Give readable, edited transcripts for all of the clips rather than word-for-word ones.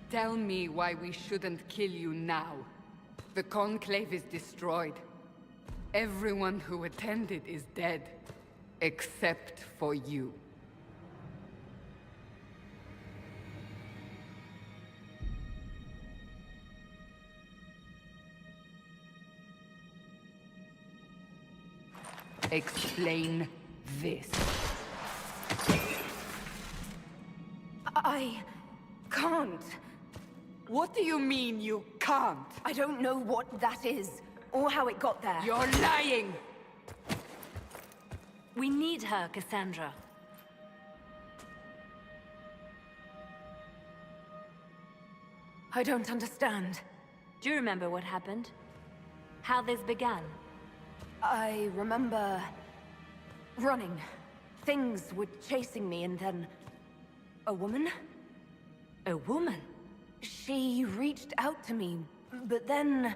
Tell me why we shouldn't kill you now. The Conclave is destroyed. Everyone who attended is dead. Except for you. Explain this. I can't. What do you mean you can't? I don't know what that is, or how it got there. You're lying! We need her, Cassandra. I don't understand. Do you remember what happened? How this began? I remember running. Things were chasing me, and then a woman? A woman? She reached out to me, but then...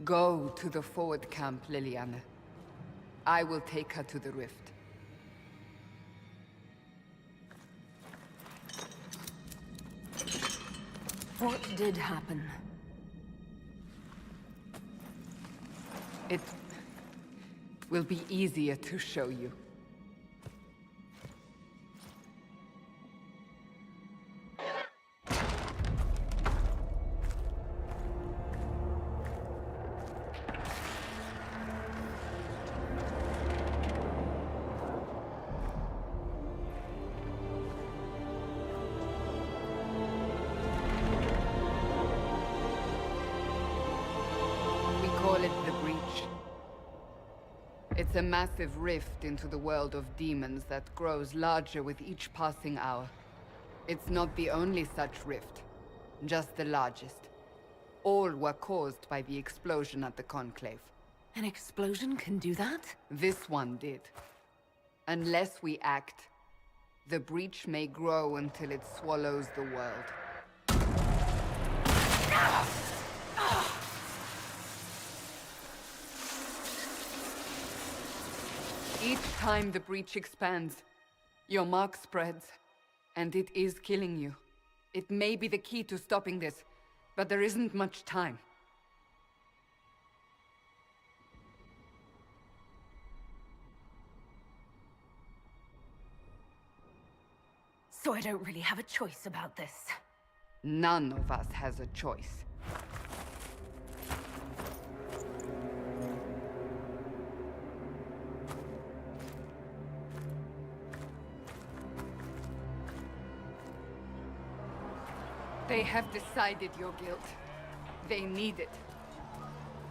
Go to the forward camp, Liliana. I will take her to the rift. What did happen? It will be easier to show you. It's a massive rift into the world of demons that grows larger with each passing hour. It's not the only such rift, just the largest. All were caused by the explosion at the Conclave. An explosion can do that? This one did. Unless we act, the breach may grow until it swallows the world. Each time the breach expands, your mark spreads, and it is killing you. It may be the key to stopping this, but there isn't much time. So I don't really have a choice about this. None of us has a choice. They have decided your guilt. They need it.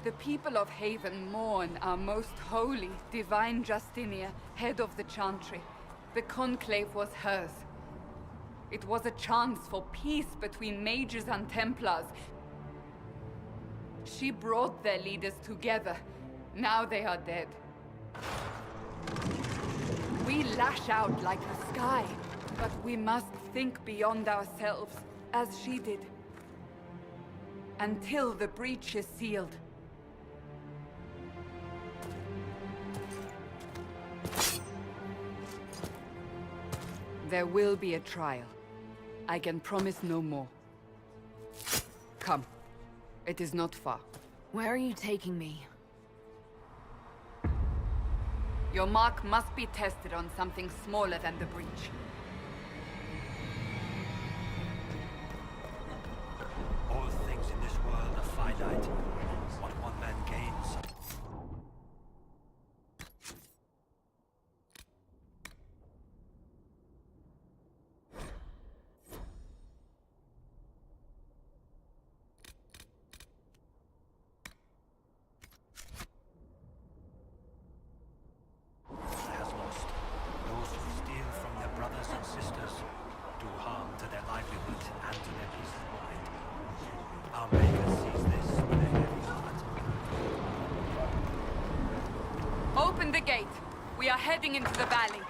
The people of Haven mourn our most holy, divine Justinia, head of the Chantry. The Conclave was hers. It was a chance for peace between mages and Templars. She brought their leaders together. Now they are dead. We lash out like the sky, but we must think beyond ourselves, as she did. Until the breach is sealed. There will be a trial. I can promise no more. Come. It is not far. Where are you taking me? Your mark must be tested on something smaller than the breach. All things in this world are finite. What one man gains. Has lost. Those who steal from their brothers and sisters do harm to their livelihood and to their peace of mind. Our Maker sees this with a heavy heart. Open the gate. We are heading into the valley.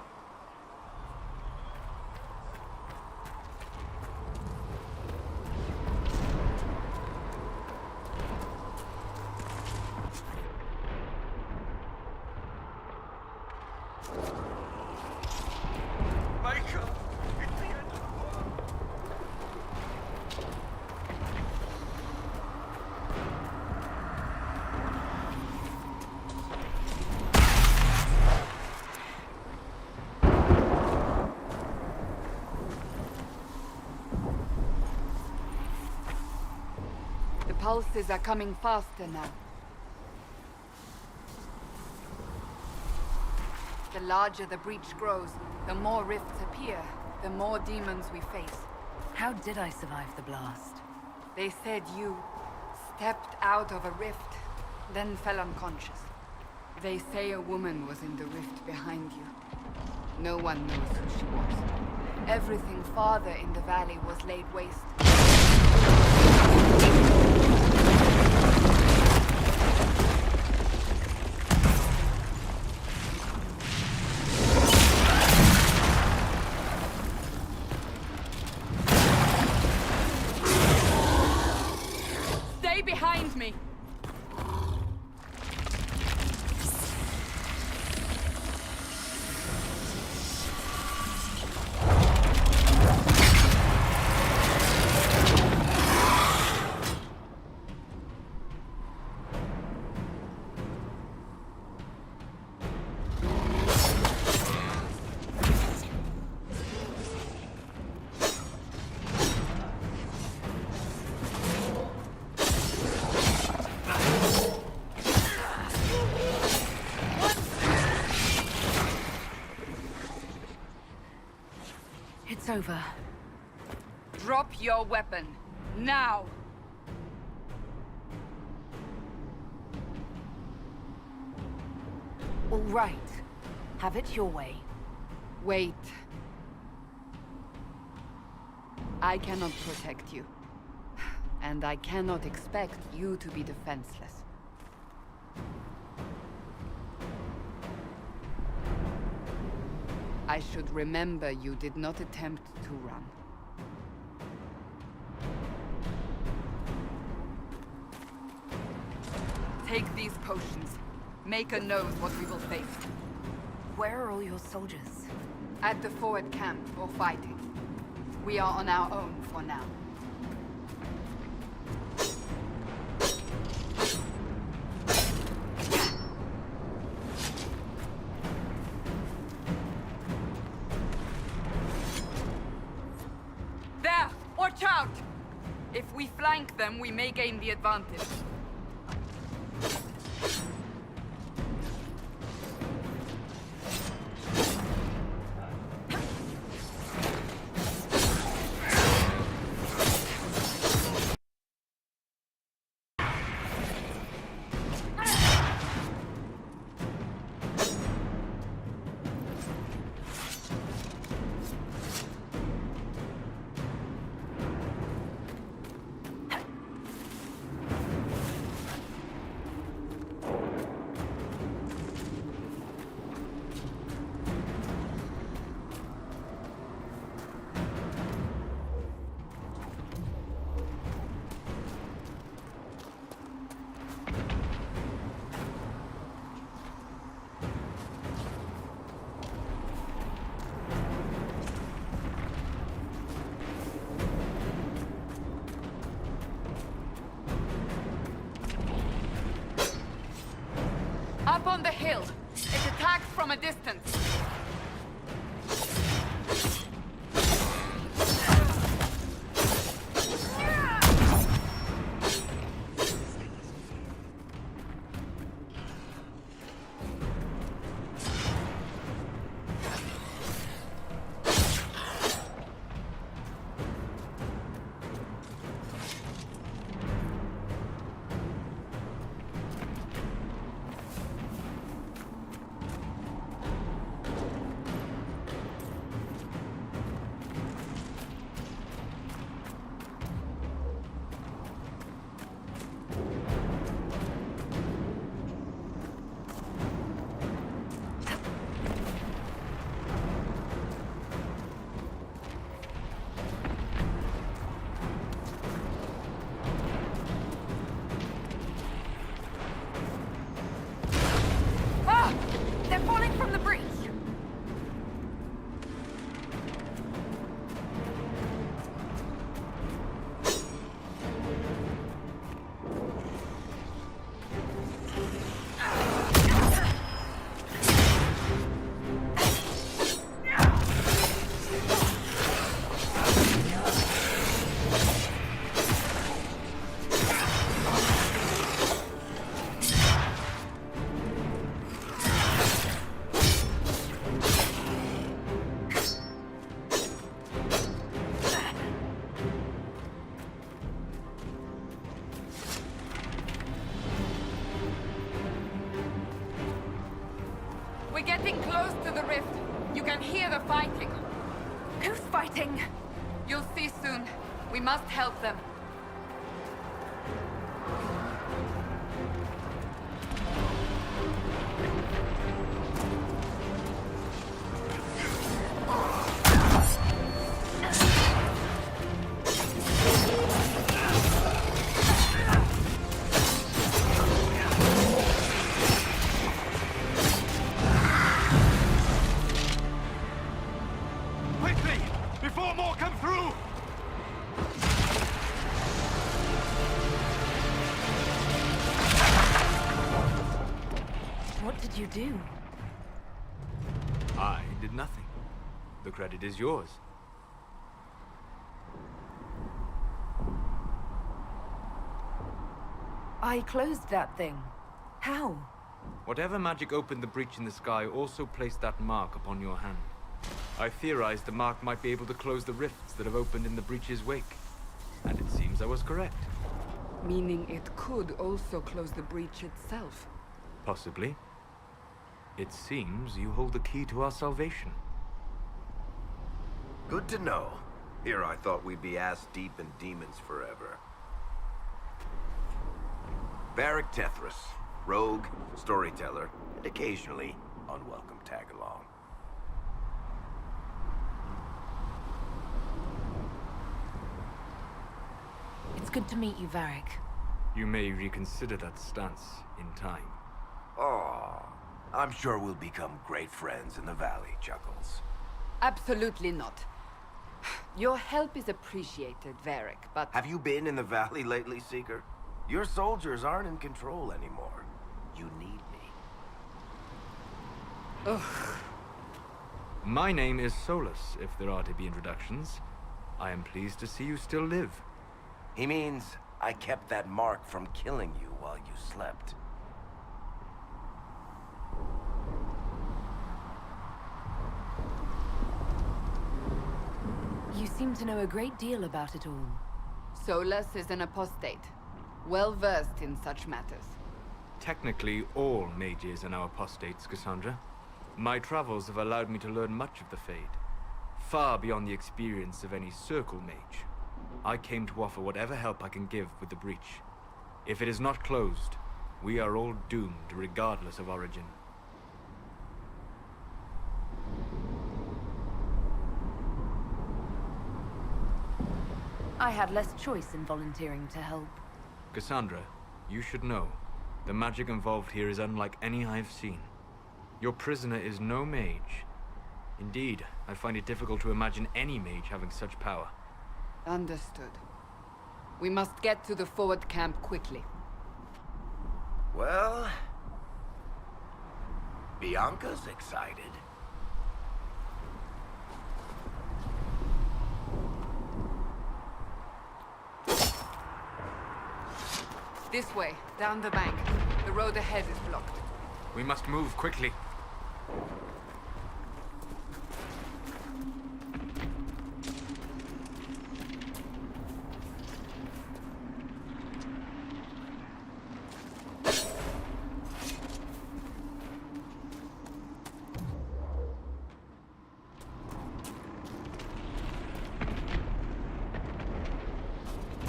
Maker! It's the end of the world! The pulses are coming faster now. The larger the breach grows, the more rifts appear, the more demons we face. How did I survive the blast? They said you stepped out of a rift, then fell unconscious. They say a woman was in the rift behind you. No one knows who she was. Everything farther in the valley was laid waste. Stay behind me! It's over. Drop your weapon. Now! All right. Have it your way. Wait. I cannot protect you. And I cannot expect you to be defenseless. I should remember you did not attempt to run. Take these potions. Maker knows what we will face. Where are all your soldiers? At the forward camp, or fighting. We are on our own for now. There! Watch out! If we flank them, we may gain the advantage. on the hill. It attacks from a distance. They're falling from the breach! We're getting close to the rift. You can hear the fighting. Who's fighting? You'll see soon. We must help them. Quickly! Before more come through! What did you do? I did nothing. The credit is yours. I closed that thing. How? Whatever magic opened the breach in the sky also placed that mark upon your hand. I theorized the mark might be able to close the rifts that have opened in the breach's wake. And it seems I was correct. Meaning it could also close the breach itself. Possibly. It seems you hold the key to our salvation. Good to know. Here I thought we'd be ass-deep in demons forever. Varric Tethras, rogue, storyteller, and occasionally unwelcome tag-along. It's good to meet you, Varric. You may reconsider that stance in time. Oh, I'm sure we'll become great friends in the valley, Chuckles. Absolutely not. Your help is appreciated, Varric, but... Have you been in the valley lately, Seeker? Your soldiers aren't in control anymore. You need me. Ugh. My name is Solus, if there are to be introductions. I am pleased to see you still live. He means I kept that mark from killing you while you slept. You seem to know a great deal about it all. Solus is an apostate, well-versed in such matters. Technically, all mages are now apostates, Cassandra. My travels have allowed me to learn much of the Fade, far beyond the experience of any circle mage. I came to offer whatever help I can give with the breach. If it is not closed, we are all doomed regardless of origin. I had less choice in volunteering to help. Cassandra, you should know, the magic involved here is unlike any I've seen. Your prisoner is no mage. Indeed, I find it difficult to imagine any mage having such power. Understood. We must get to the forward camp quickly. Well, Bianca's excited. This way, down the bank. The road ahead is blocked. We must move quickly.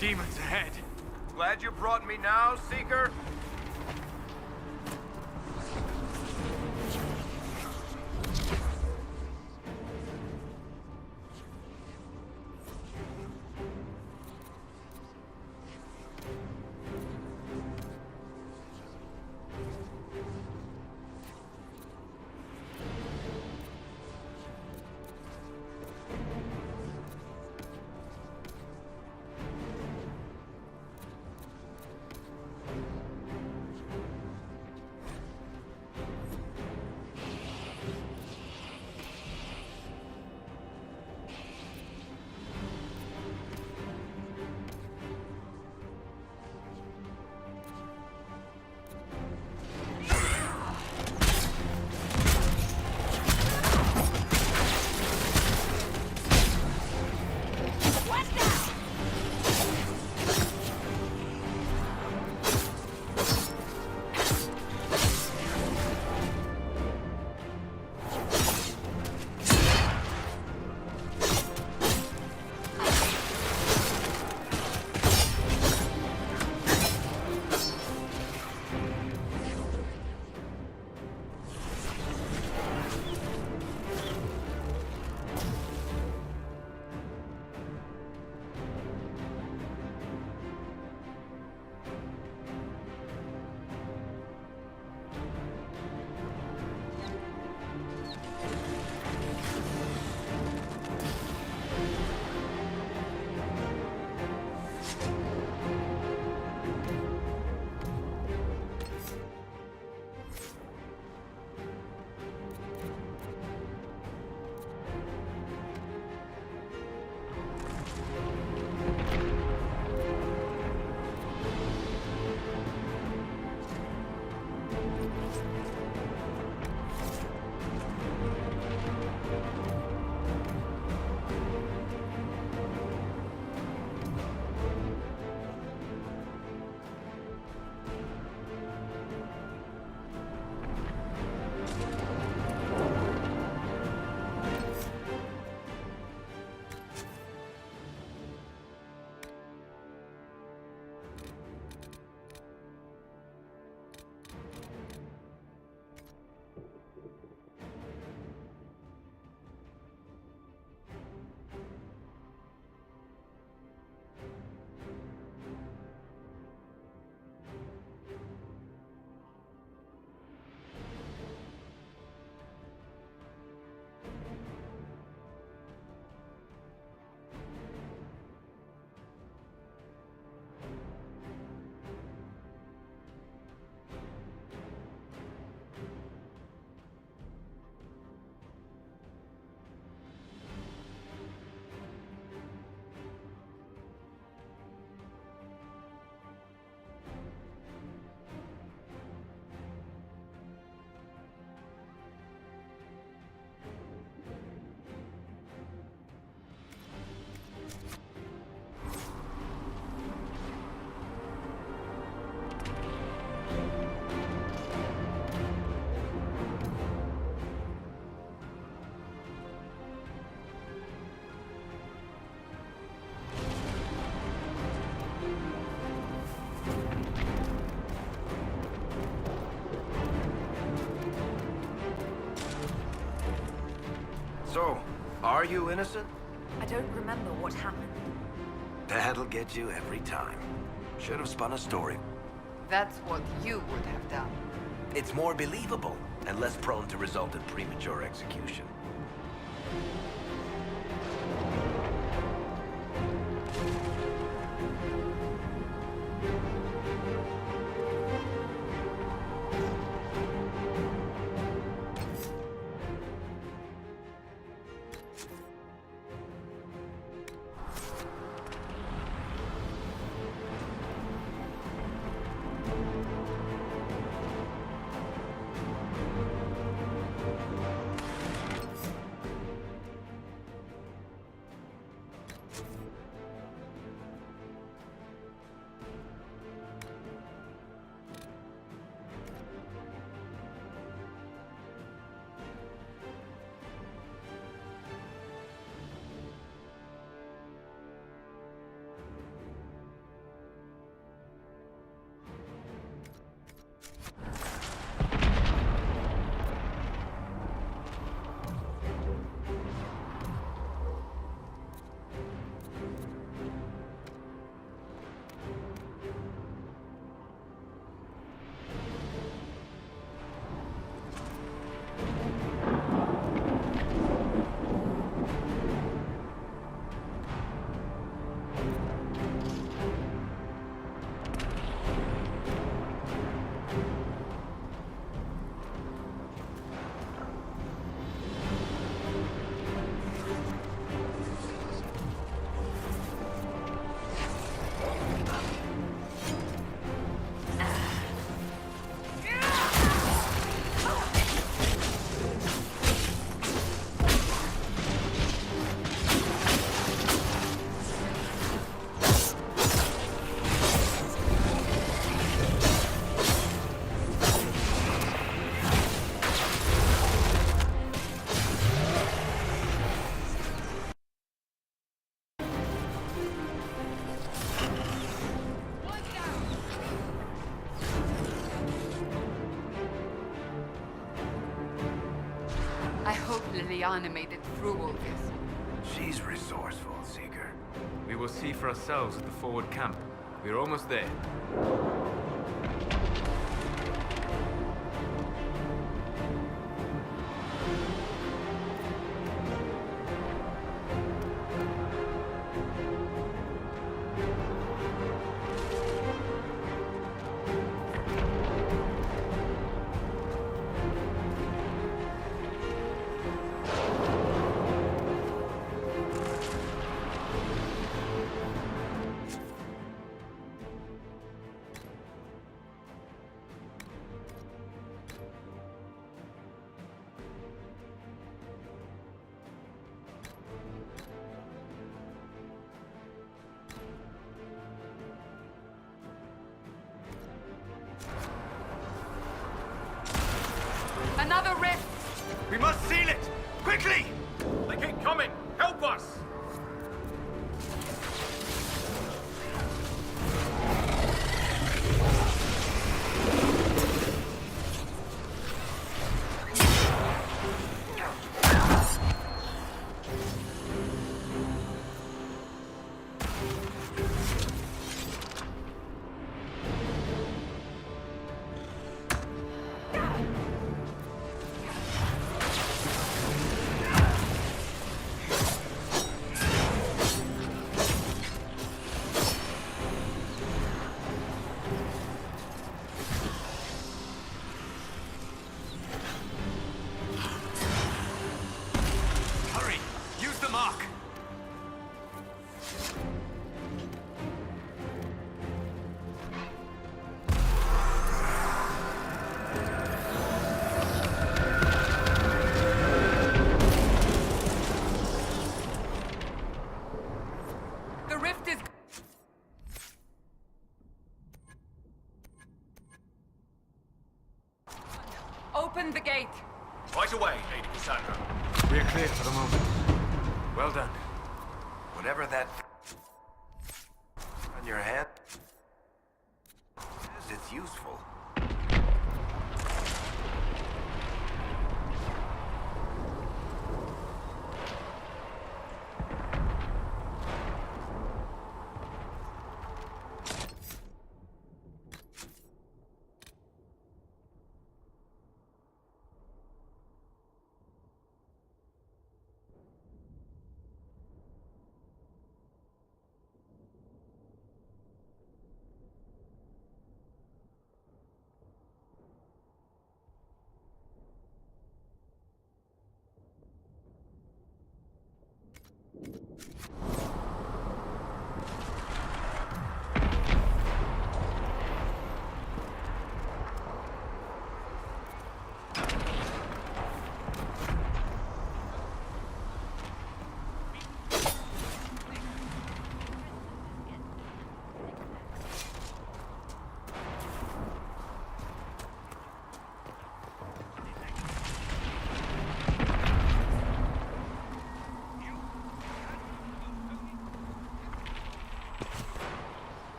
Demons ahead. Glad you brought me now, Seeker? So, are you innocent? I don't remember what happened. That'll get you every time. Should have spun a story. That's what you would have done. It's more believable and less prone to result in premature execution. Oriana made it through all this. She's resourceful, Seeker. We will see for ourselves at the forward camp. We're almost there. Another rift! We must seal it! Quickly! They keep coming! Help us! Hurry! Use the mark! The rift is... Open the gate! Right away, Lady Cassandra. We're clear for the moment. Well done. Whatever that on your head is, it's useful.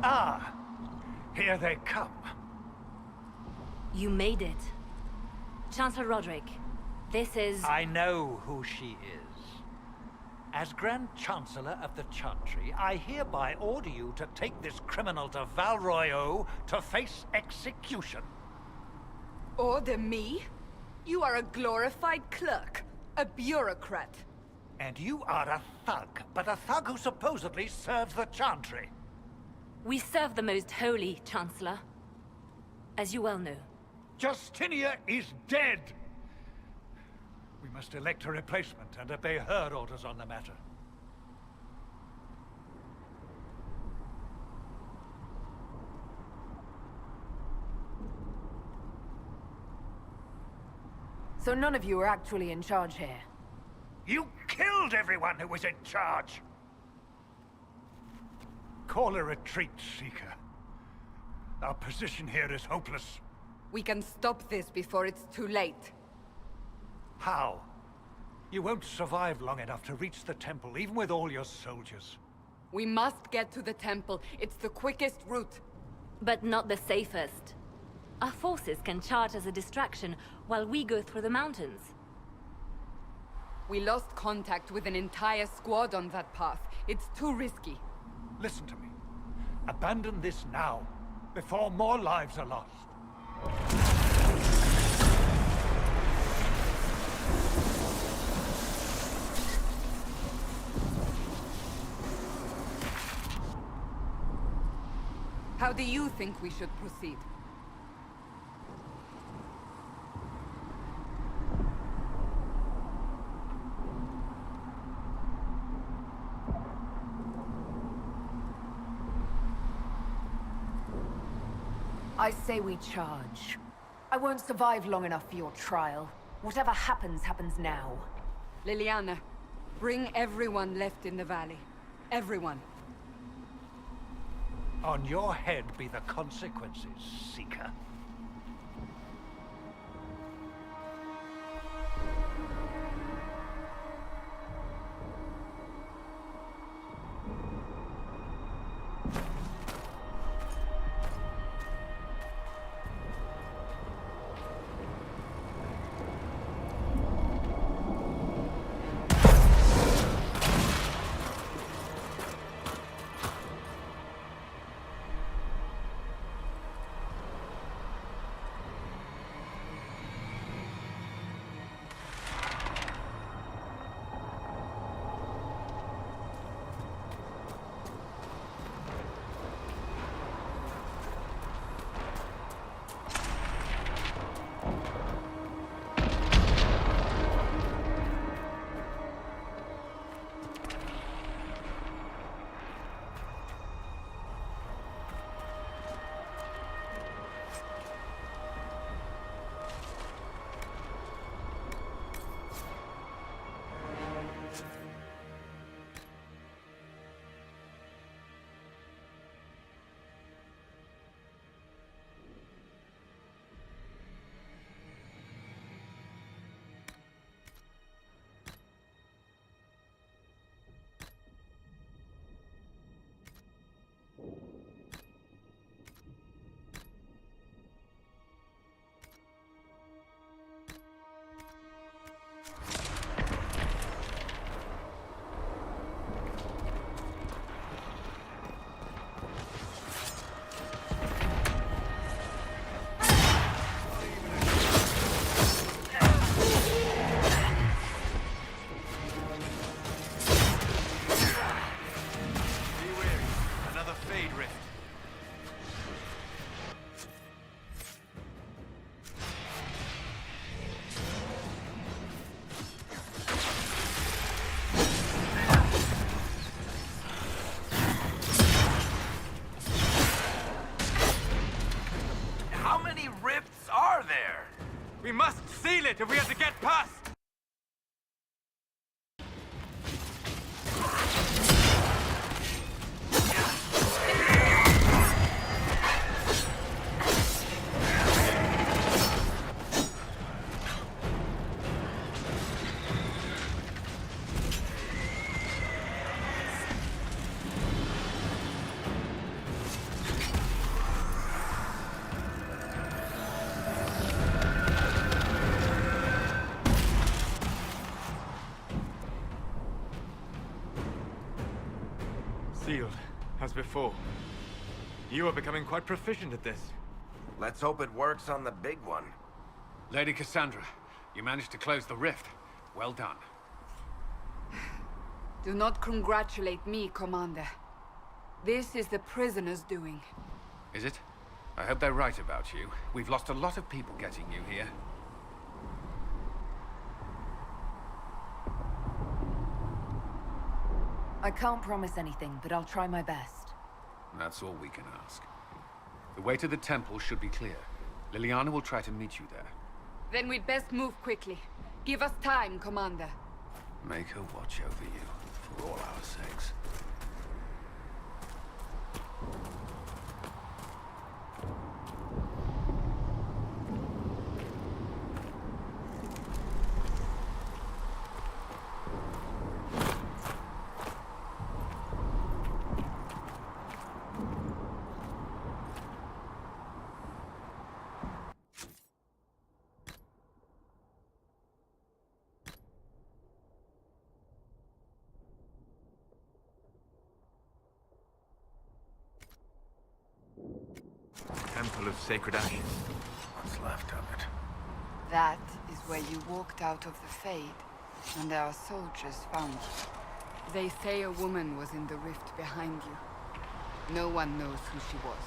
Ah! Here they come. You made it. Chancellor Roderick, this is... I know who she is. As Grand Chancellor of the Chantry, I hereby order you to take this criminal to Val Royeaux to face execution. Order me? You are a glorified clerk, a bureaucrat. And you are a thug, but a thug who supposedly serves the Chantry. We serve the most holy, Chancellor. As you well know. Justinia is dead! We must elect a replacement and obey her orders on the matter. So none of you are actually in charge here. You killed everyone who was in charge! Call a retreat, Seeker. Our position here is hopeless. We can stop this before it's too late. How? You won't survive long enough to reach the temple, even with all your soldiers. We must get to the temple. It's the quickest route. But not the safest. Our forces can charge as a distraction while we go through the mountains. We lost contact with an entire squad on that path. It's too risky. Listen to me. Abandon this now, before more lives are lost. How do you think we should proceed? I say we charge. I won't survive long enough for your trial. Whatever happens, happens now. Liliana, bring everyone left in the valley. Everyone. On your head be the consequences, Seeker. We must seal it if we are to get past! Sealed, as before. You are becoming quite proficient at this. Let's hope it works on the big one. Lady Cassandra, you managed to close the rift. Well done. Do not congratulate me, Commander. This is the prisoners' doing. Is it? I hope they're right about you. We've lost a lot of people getting you here. I can't promise anything, but I'll try my best. That's all we can ask. The way to the temple should be clear. Liliana will try to meet you there. Then we'd best move quickly. Give us time, Commander. Make her watch over you, for all our sakes. Temple of Sacred Ashes. What's left of it? That is where you walked out of the Fade, and our soldiers found you. They say a woman was in the rift behind you. No one knows who she was.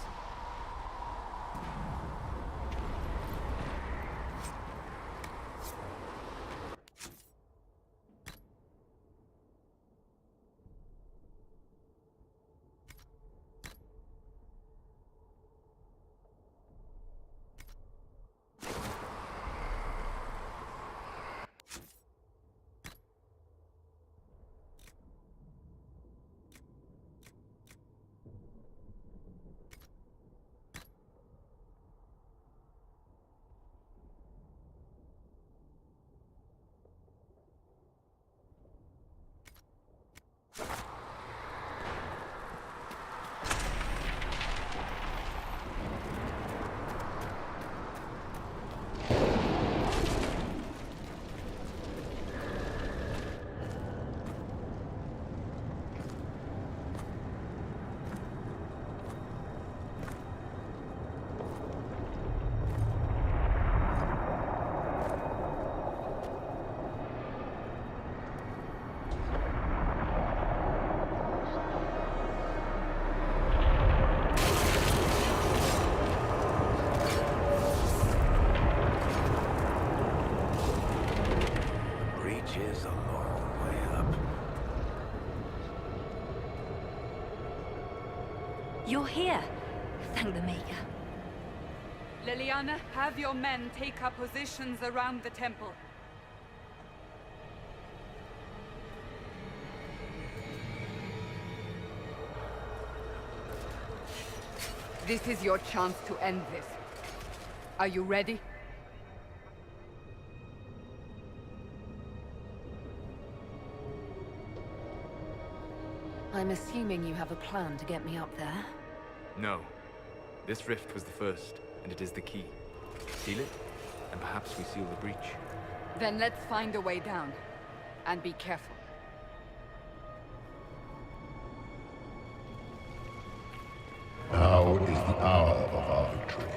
Is a long way up. You're here. Thank the Maker. Liliana, have your men take up positions around the temple. This is your chance to end this. Are you ready? I'm assuming you have a plan to get me up there. No. This rift was the first, and it is the key. Seal it, and perhaps we seal the breach. Then let's find a way down. And be careful. Now is the hour of our victory.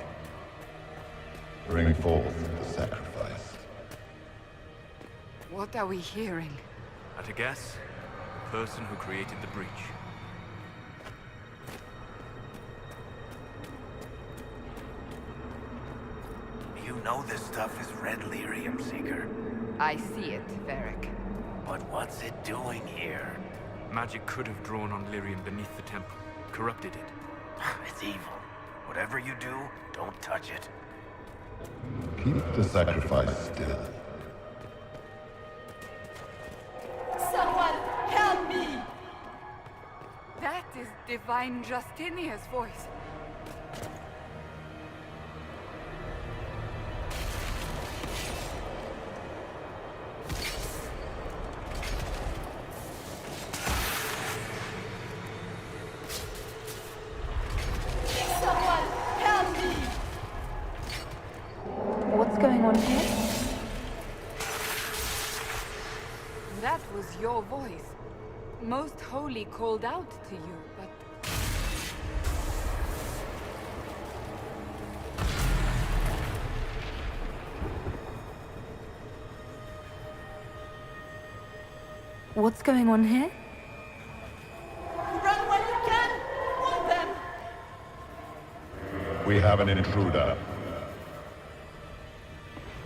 Bring forth the sacrifice. What are we hearing? At a guess, the person who created the breach. You know this stuff is red lyrium, Seeker. I see it, Varric. But what's it doing here? Magic could have drawn on lyrium beneath the temple, corrupted it. It's evil. Whatever you do, don't touch it. Keep the sacrifice still. Someone help me! That is Divine Justinia's voice. Someone help me! What's going on here? That was your voice. Most Holy called out to you, but... What's going on here? Run when you can! Want them! We have an intruder.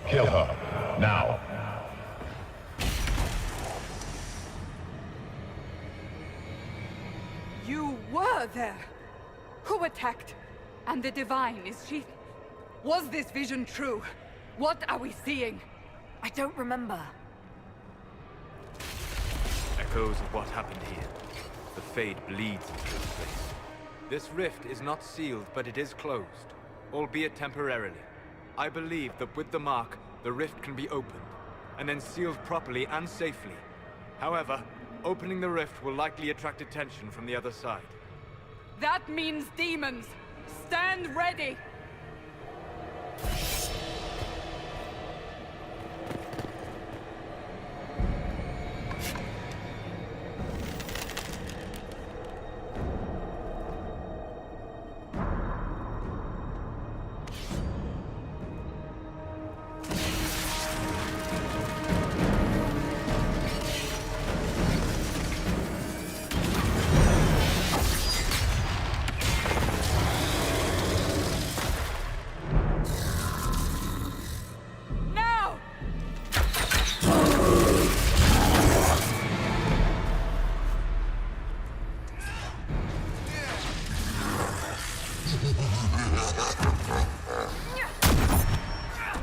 Kill her, now. You were there! Who attacked? And the Divine, is she... Was this vision true? What are we seeing? I don't remember. Echoes of what happened here. The Fade bleeds into this place. This rift is not sealed, but it is closed, albeit temporarily. I believe that with the mark, the rift can be opened, and then sealed properly and safely. However, opening the rift will likely attract attention from the other side. That means demons! Stand ready!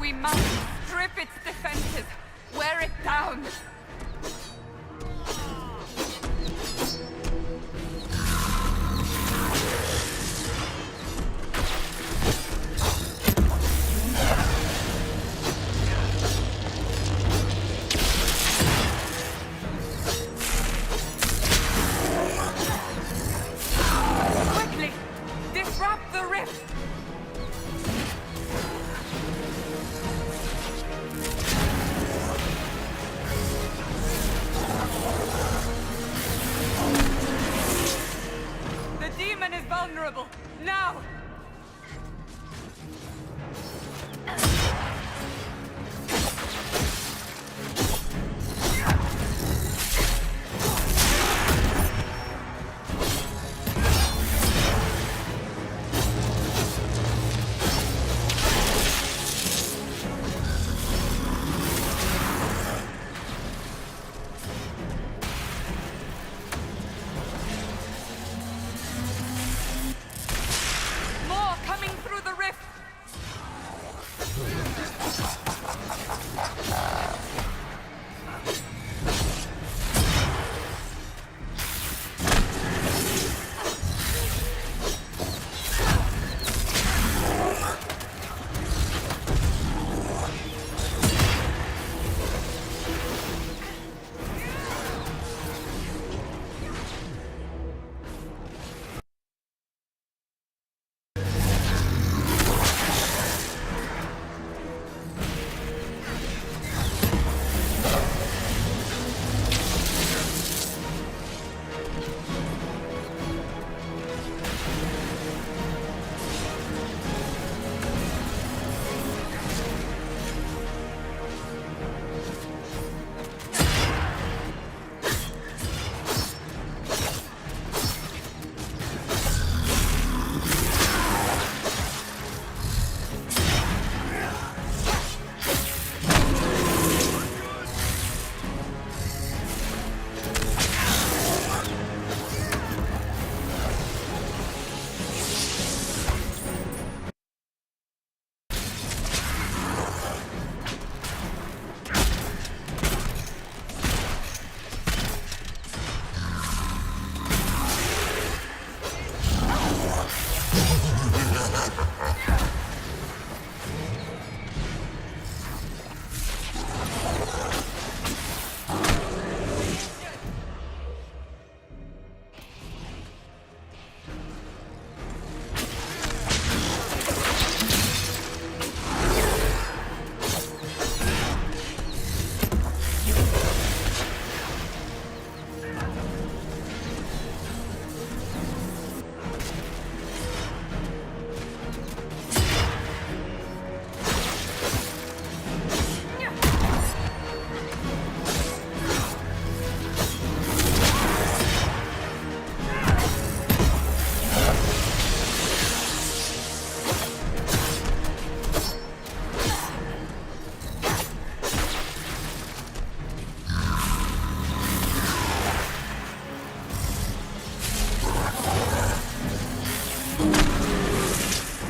We must strip its defenses. Wear it down. Quickly! Disrupt the rift! The demon is vulnerable. Now! More coming through the rift!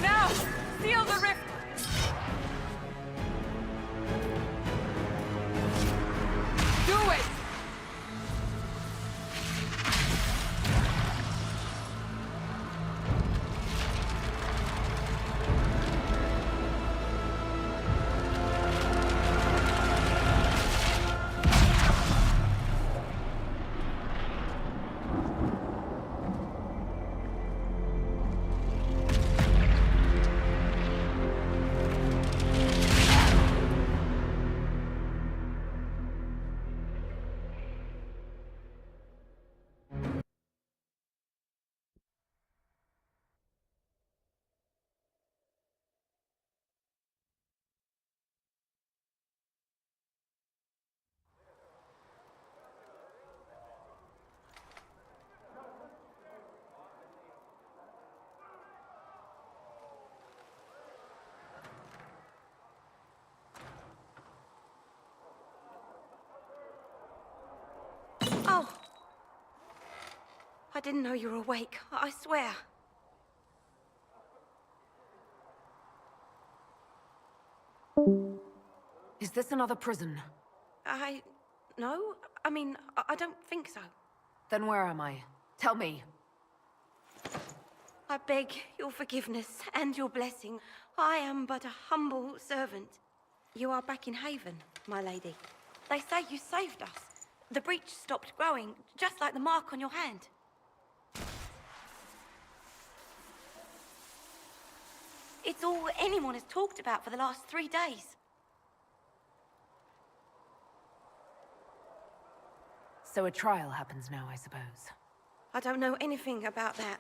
Now! Seal the rift! Do it! Oh! I didn't know you were awake, I swear. Is this another prison? No. I mean, I don't think so. Then where am I? Tell me. I beg your forgiveness and your blessing. I am but a humble servant. You are back in Haven, my lady. They say you saved us. The breach stopped growing, just like the mark on your hand. It's all anyone has talked about for the last 3 days. So a trial happens now, I suppose. I don't know anything about that.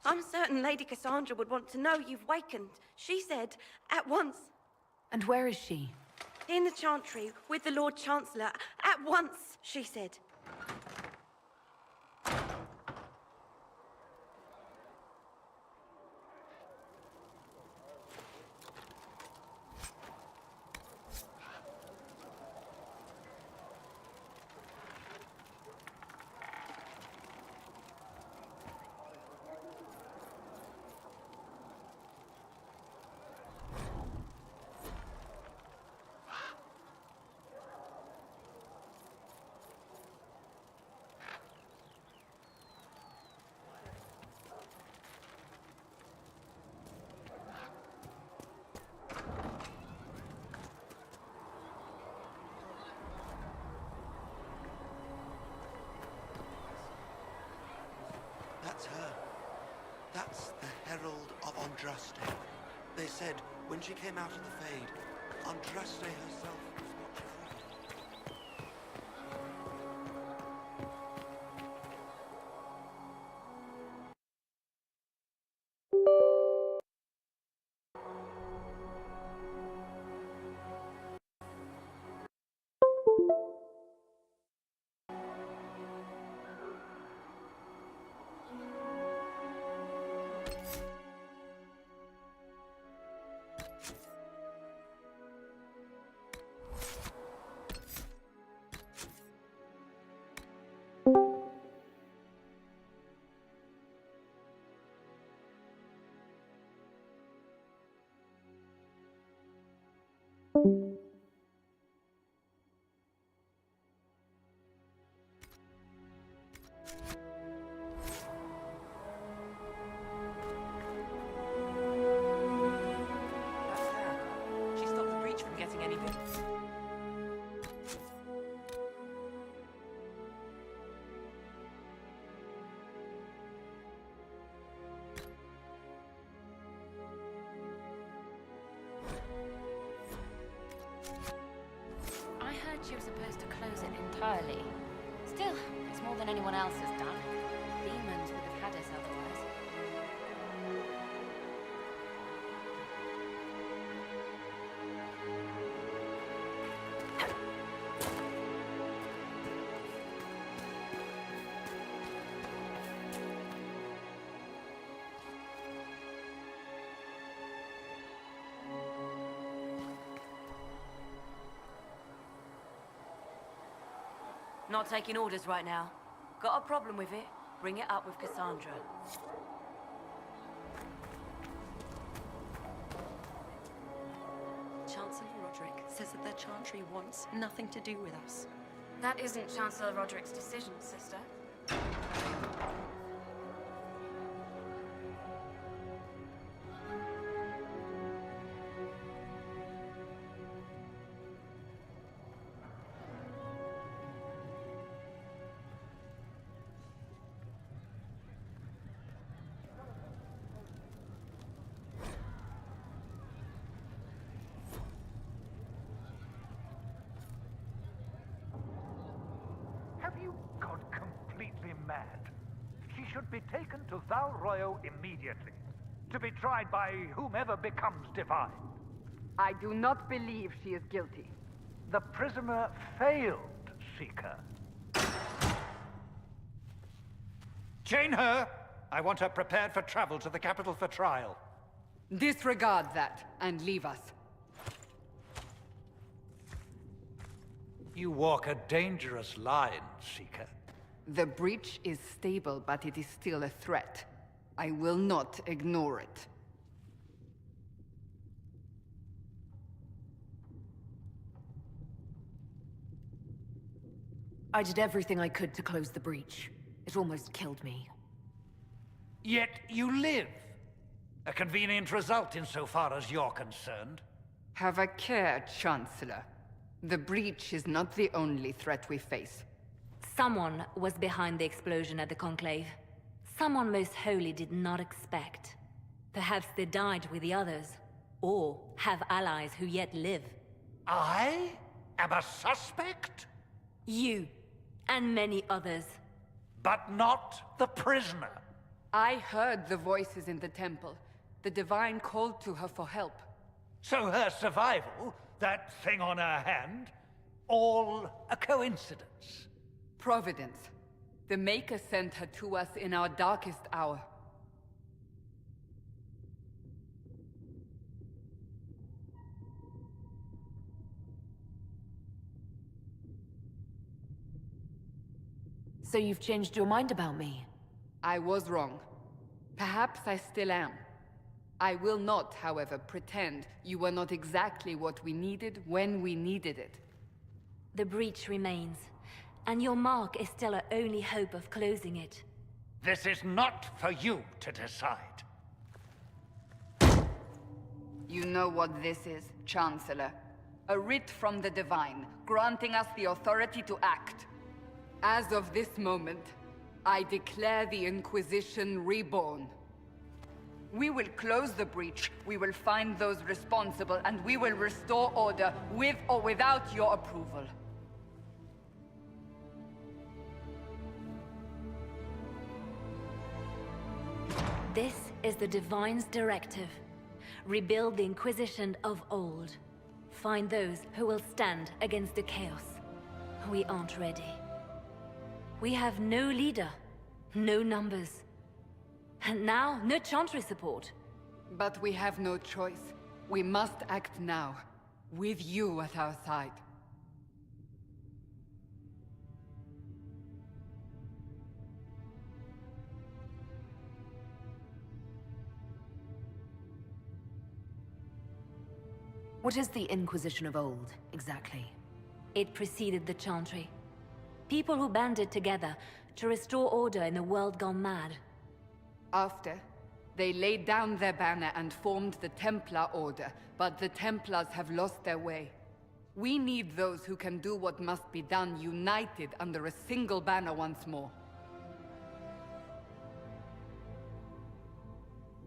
I'm certain Lady Cassandra would want to know you've wakened. She said, at once. And where is she? In the Chantry, with the Lord Chancellor. At once, she said. That's her. That's the Herald of Andraste. They said when she came out of the Fade, Andraste herself was watching. She stopped the breach from getting any bigger. I heard she was supposed to close it entirely. Still, it's more than anyone else has done. Demons would have had us otherwise. Not taking orders right now. Got a problem with it? Bring it up with Cassandra. Chancellor Roderick says that the Chantry wants nothing to do with us. That isn't Chancellor Roderick's decision, sister. Have you gone completely mad? She should be taken to Val Royo immediately, to be tried by whomever becomes divine. I do not believe she is guilty. The prisoner failed, Seeker. Chain her! I want her prepared for travel to the capital for trial. Disregard that, and leave us. You walk a dangerous line, Seeker. The breach is stable, but it is still a threat. I will not ignore it. I did everything I could to close the breach. It almost killed me. Yet you live. A convenient result insofar as you're concerned. Have a care, Chancellor. The breach is not the only threat we face. Someone was behind the explosion at the Conclave. Someone most holy did not expect. Perhaps they died with the others, or have allies who yet live. I am a suspect? You, and many others. But not the prisoner. I heard the voices in the temple. The Divine called to her for help. So her survival, that thing on her hand, all a coincidence? Providence. The Maker sent her to us in our darkest hour. So you've changed your mind about me? I was wrong. Perhaps I still am. I will not, however, pretend you were not exactly what we needed when we needed it. The breach remains, and your mark is still our only hope of closing it. This is not for you to decide. You know what this is, Chancellor. A writ from the Divine, granting us the authority to act. As of this moment, I declare the Inquisition reborn. We will close the breach, we will find those responsible, and we will restore order, with or without your approval. This is the Divine's directive. Rebuild the Inquisition of old. Find those who will stand against the chaos. We aren't ready. We have no leader, no numbers. And now, no Chantry support. But we have no choice. We must act now, with you at our side. What is the Inquisition of old, exactly? It preceded the Chantry. People who banded together to restore order in a world gone mad. After, they laid down their banner and formed the Templar Order, but the Templars have lost their way. We need those who can do what must be done, united under a single banner once more.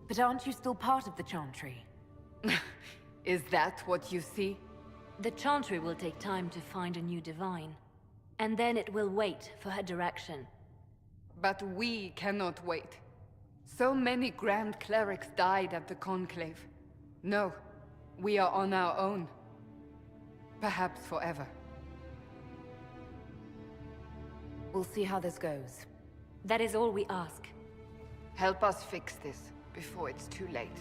But aren't you still part of the Chantry? Is that what you see? The Chantry will take time to find a new Divine. And then it will wait for her direction. But we cannot wait. So many Grand Clerics died at the Conclave. No, we are on our own. Perhaps forever. We'll see how this goes. That is all we ask. Help us fix this before it's too late.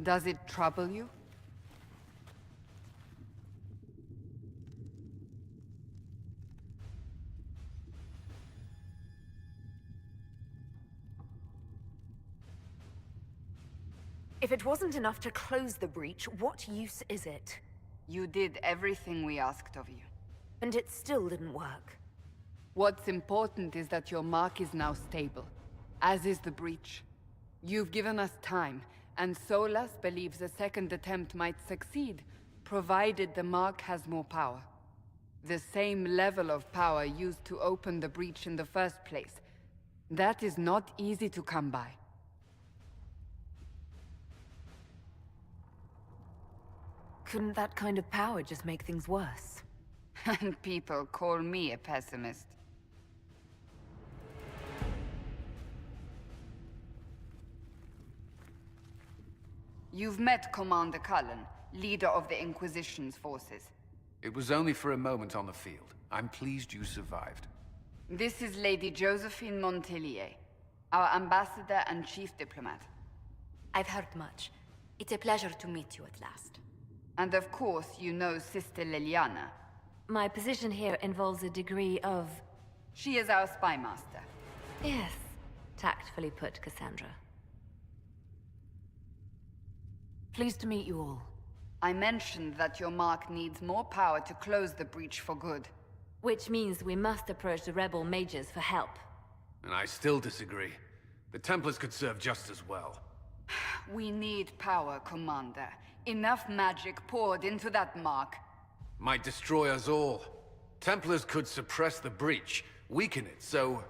Does it trouble you? If it wasn't enough to close the breach, what use is it? You did everything we asked of you. And it still didn't work. What's important is that your mark is now stable, as is the breach. You've given us time, and Solas believes a second attempt might succeed, provided the mark has more power. The same level of power used to open the breach in the first place. That is not easy to come by. Couldn't that kind of power just make things worse? And people call me a pessimist. You've met Commander Cullen, leader of the Inquisition's forces. It was only for a moment on the field. I'm pleased you survived. This is Lady Josephine Montelier, our ambassador and chief diplomat. I've heard much. It's a pleasure to meet you at last. And of course, you know Sister Liliana. My position here involves a degree of... She is our spy master. Yes, tactfully put, Cassandra. Pleased to meet you all. I mentioned that your mark needs more power to close the breach for good. Which means we must approach the rebel mages for help. And I still disagree. The Templars could serve just as well. We need power, Commander. Enough magic poured into that mark. Might destroy us all. Templars could suppress the breach, weaken it, so...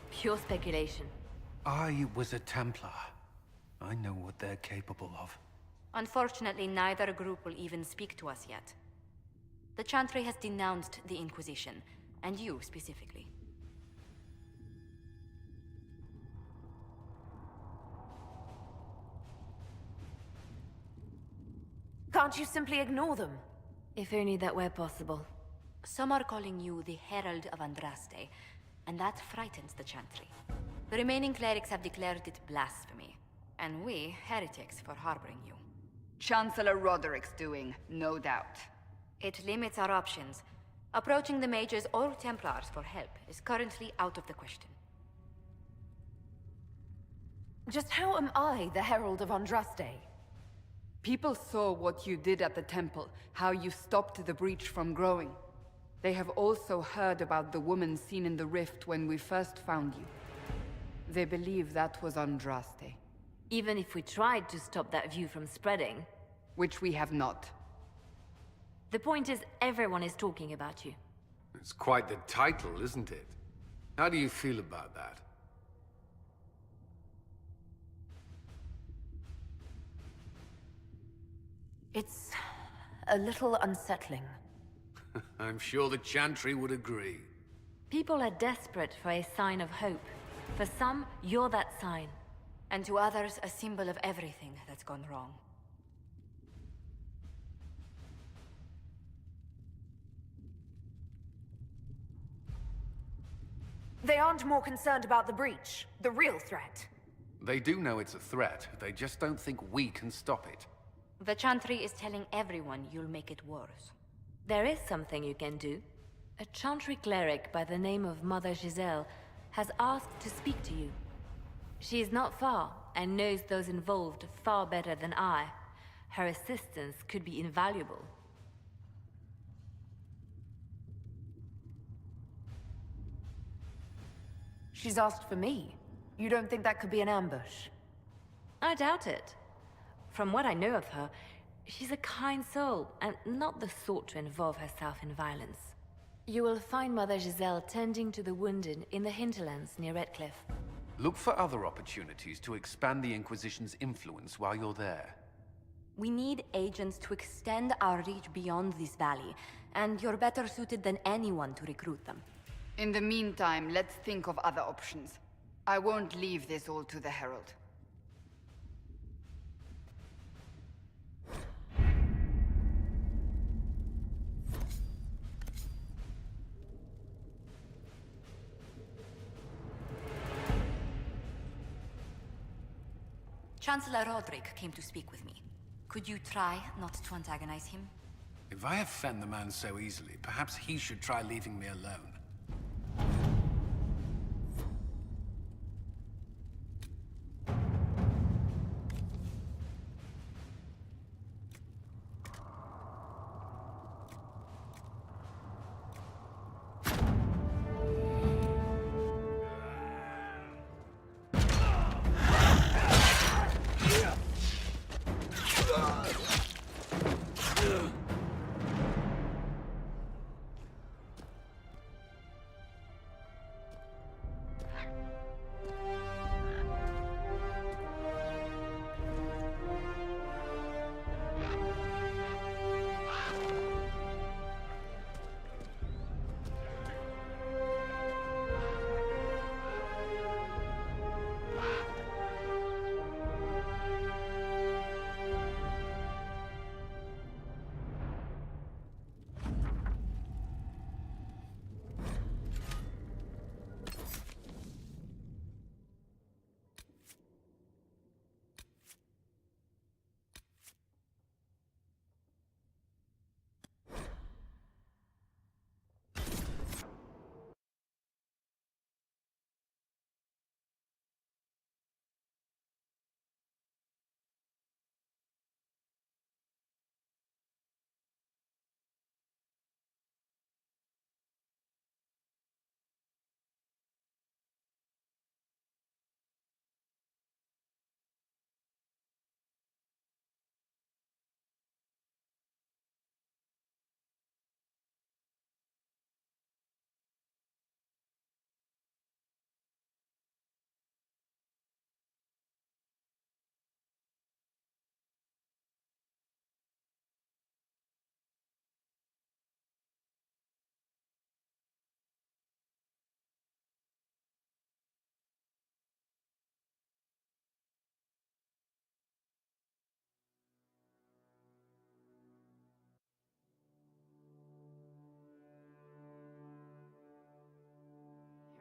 Pure speculation. I was a Templar. I know what they're capable of. Unfortunately, neither group will even speak to us yet. The Chantry has denounced the Inquisition, and you specifically. Can't you simply ignore them? If only that were possible. Some are calling you the Herald of Andraste, and that frightens the Chantry. The remaining clerics have declared it blasphemy, and we, heretics, for harboring you. Chancellor Roderick's doing, no doubt. It limits our options. Approaching the mages or Templars for help is currently out of the question. Just how am I the Herald of Andraste? People saw what you did at the temple, how you stopped the breach from growing. They have also heard about the woman seen in the rift when we first found you. They believe that was Andraste. Even if we tried to stop that view from spreading... Which we have not. The point is, everyone is talking about you. It's quite the title, isn't it? How do you feel about that? It's a little unsettling. I'm sure the Chantry would agree. People are desperate for a sign of hope. For some, you're that sign. And to others, a symbol of everything that's gone wrong. They aren't more concerned about the breach, the real threat. They do know it's a threat, they just don't think we can stop it. The Chantry is telling everyone you'll make it worse. There is something you can do. A Chantry cleric by the name of Mother Giselle has asked to speak to you. She is not far, and knows those involved far better than I. Her assistance could be invaluable. She's asked for me. You don't think that could be an ambush? I doubt it. From what I know of her, she's a kind soul, and not the sort to involve herself in violence. You will find Mother Giselle tending to the wounded in the hinterlands near Redcliffe. Look for other opportunities to expand the Inquisition's influence while you're there. We need agents to extend our reach beyond this valley, and you're better suited than anyone to recruit them. In the meantime, let's think of other options. I won't leave this all to the Herald. Chancellor Roderick came to speak with me. Could you try not to antagonize him? If I offend the man so easily, perhaps he should try leaving me alone.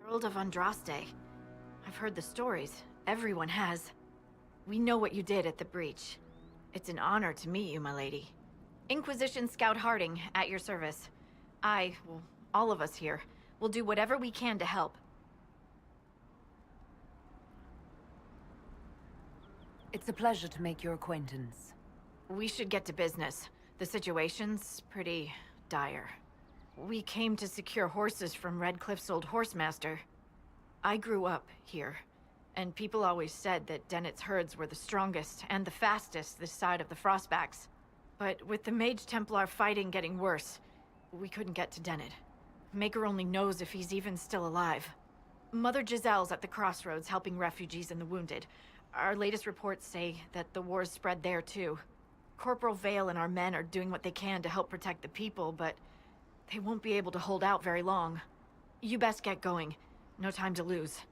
Herald of Andraste. I've heard the stories. Everyone has. We know what you did at the breach. It's an honor to meet you, my lady. Inquisition Scout Harding, at your service. Well, all of us here, will do whatever we can to help. It's a pleasure to make your acquaintance. We should get to business. The situation's pretty dire. We came to secure horses from Redcliffe's old horsemaster. I grew up here, and people always said that Dennett's herds were the strongest and the fastest this side of the Frostbacks. But with the Mage Templar fighting getting worse, we couldn't get to Dennett. Maker only knows if he's even still alive. Mother Giselle's at the crossroads helping refugees and the wounded. Our latest reports say that the war's spread there too. Corporal Vale and our men are doing what they can to help protect the people, but they won't be able to hold out very long. You best get going. No time to lose.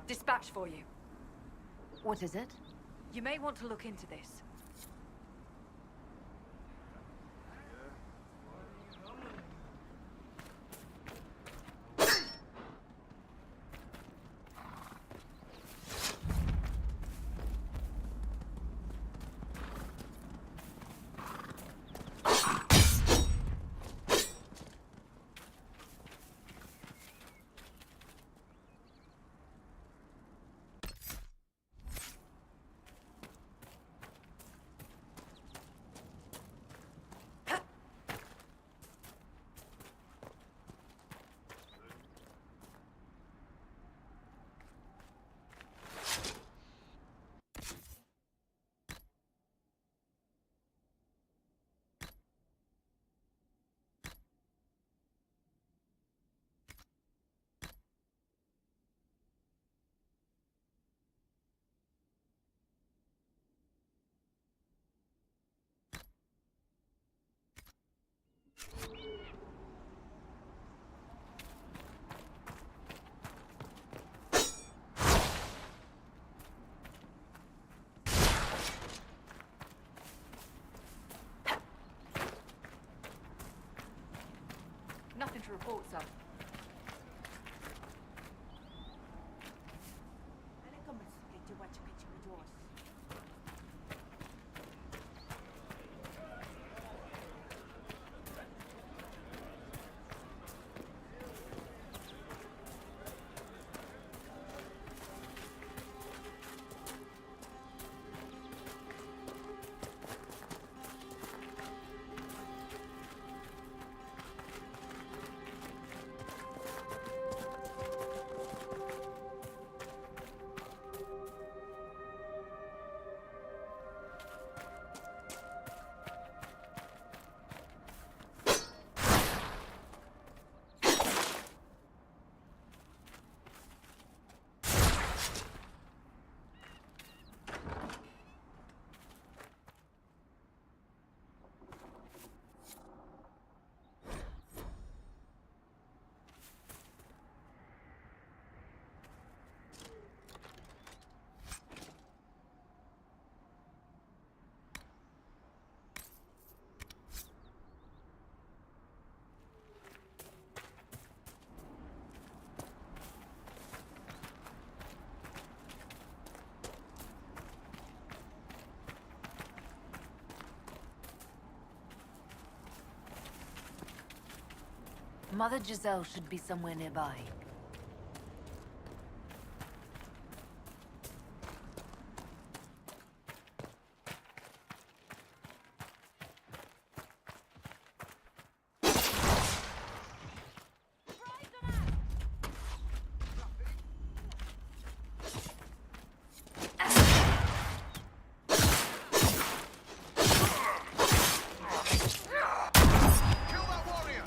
Dispatch for you. What is it? You may want to look into this. Thought so. Mother Giselle should be somewhere nearby. Kill that warrior!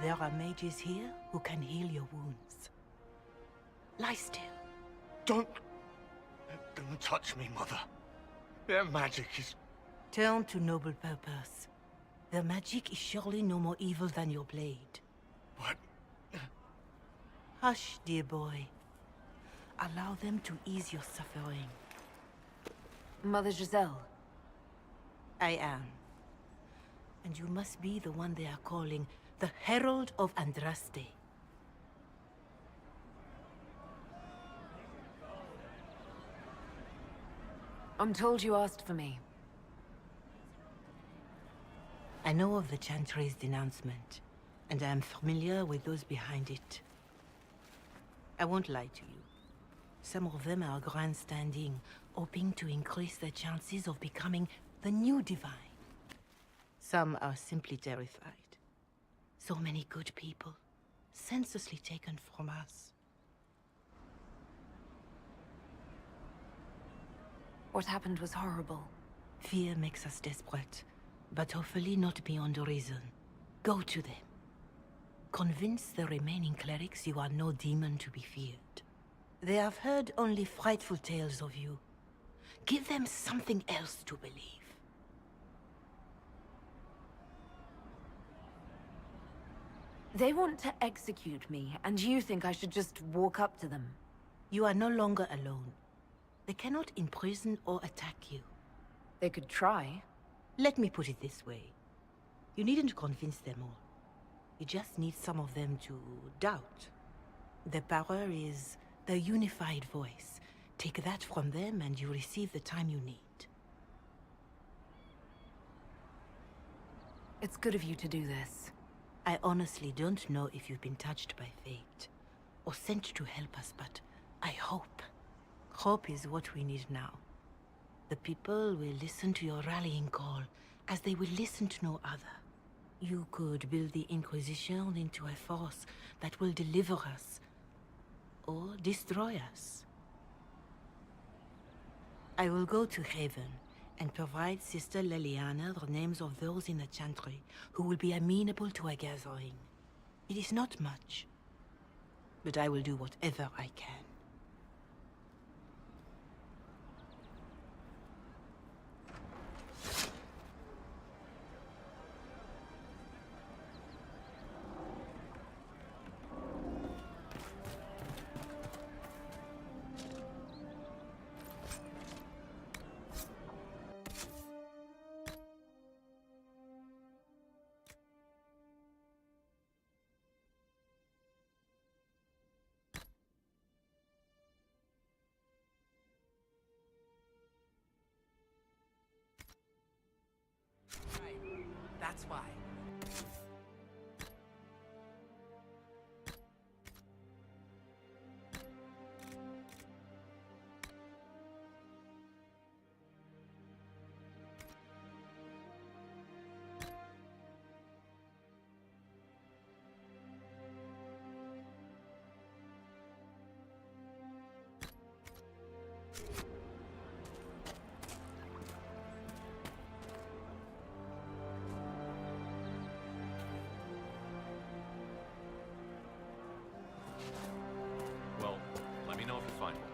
There are mages here who can heal your wounds. Lie still. Don't touch me, Mother. Their magic is... Turn to noble purpose. Their magic is surely no more evil than your blade. What? Hush, dear boy. Allow them to ease your suffering. Mother Giselle. I am. And you must be the one they are calling the Herald of Andraste. I'm told you asked for me. I know of the Chantry's denouncement, and I am familiar with those behind it. I won't lie to you. Some of them are grandstanding, hoping to increase their chances of becoming the new divine. Some are simply terrified. So many good people, senselessly taken from us. What happened was horrible. Fear makes us desperate, but hopefully not beyond reason. Go to them. Convince the remaining clerics you are no demon to be feared. They have heard only frightful tales of you. Give them something else to believe. They want to execute me, and you think I should just walk up to them? You are no longer alone. They cannot imprison or attack you. They could try. Let me put it this way. You needn't convince them all. You just need some of them to doubt. Their power is the unified voice. Take that from them and you receive the time you need. It's good of you to do this. I honestly don't know if you've been touched by fate, or sent to help us, but I hope. Hope is what we need now. The people will listen to your rallying call, as they will listen to no other. You could build the Inquisition into a force that will deliver us, or destroy us. I will go to Haven, and provide Sister Leliana the names of those in the Chantry who will be amenable to a gathering. It is not much, but I will do whatever I can. That's why. Well, let me know if you find one.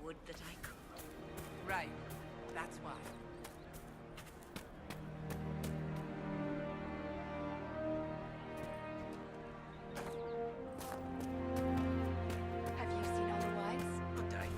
Would that I could. Right. That's why. Have you seen otherwise? Good day.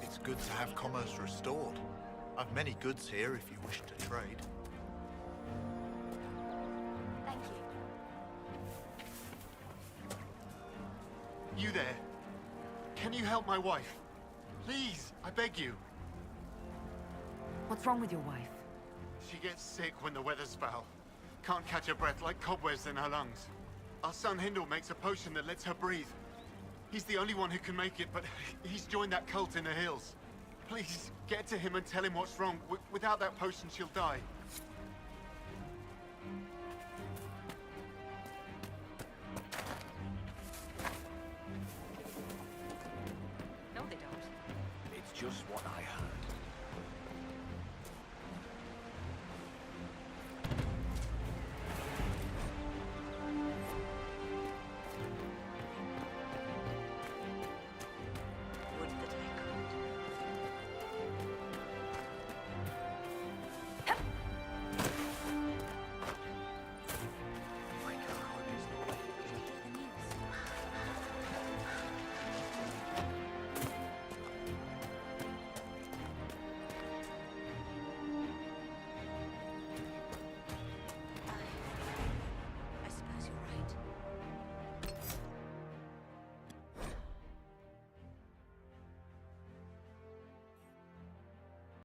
It's good to have commerce restored. I've many goods here if you wish to trade. Thank Can you help my wife? Please, I beg you. What's wrong with your wife? She gets sick when the weather's foul. Can't catch her breath like cobwebs in her lungs. Our son Hindle makes a potion that lets her breathe. He's the only one who can make it, but he's joined that cult in the hills. Please, get to him and tell him what's wrong. Without that potion, she'll die. No, they don't. It's just what I